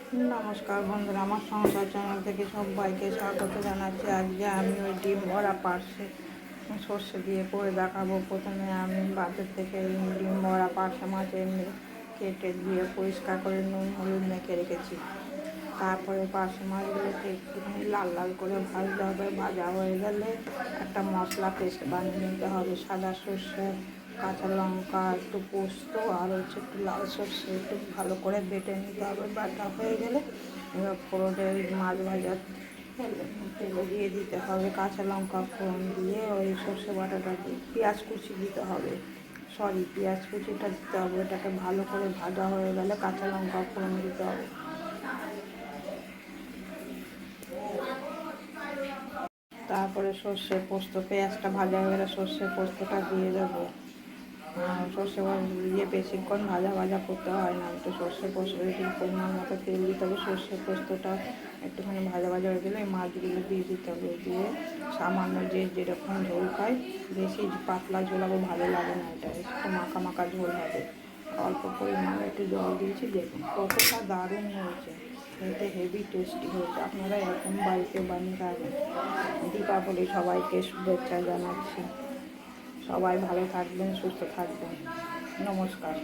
নমস্কার বন্ধুরা, আমার সংসার চ্যানেল থেকে সবাইকে স্বাগত জানাচ্ছি। আজকে আমি ওই ডিম ভরা পার্সে সর্ষে দিয়ে করে দেখাবো। প্রথমে আমি বাজার থেকে ডিম ভরা পার্সে মাছ এনে কেটে দিয়ে পরিষ্কার করে নুন হলুদ মেখে রেখেছি। তারপরে পার্সে মাছগুলোকে একটুখানি লাল লাল করে ভাজতে হবে। ভাজা হয়ে গেলে একটা মশলা পেস্ট বানিয়ে নিতে হবে। সাদা সর্ষে, কাঁচা লঙ্কা, একটু পোস্ত আর একটু লাল সর্ষে একটু ভালো করে বেটে নিতে হবে। বাটা হয়ে গেলে এবার ফোড়নে ওই মাছ ভাজা তেলে দিয়ে দিতে হবে। কাঁচা লঙ্কা ফোড়ন দিয়ে ওই সর্ষে বাটাটা দিয়ে পেঁয়াজ কুচি দিতে হবে। পেঁয়াজ কুচিটা দিতে হবে। ওটাকে ভালো করে ভাজা হয়ে গেলে কাঁচা লঙ্কা ফোড়ন দিতে হবে। তারপরে সর্ষে পোস্ত, পেঁয়াজটা ভাজা হয়ে গেলে সর্ষে পোস্তটা দিয়ে দেবো। সর্ষে দিয়ে বেশিক্ষণ ভাজা করতে হয় না। একটু সর্ষে পোস্ত পরিমাণ মতো তেল দিতে হবে। সর্ষে পোস্তটা একটুখানি ভাজা হয়ে গেলে এই মাছগুলো দিয়ে দিতে হবে। দিয়ে সামান্য যেরকম ঝোল খায়, বেশি পাতলা ঝোল আবার ভালো লাগে না। এটা একটু মাখা মাখা ঝোল হবে। অল্প পরিমাণে একটু জল দিয়েছি। দেখুন কতটা দারুণ হয়েছে, খেতে হেভি টেস্টি হয়েছে। আপনারা এরকম বাড়িতে বানিয়ে খাবেন। দীপাবলি সবাইকে শুভেচ্ছা জানাচ্ছি। সবাই ভালো থাকবেন, সুস্থ থাকবেন। নমস্কার।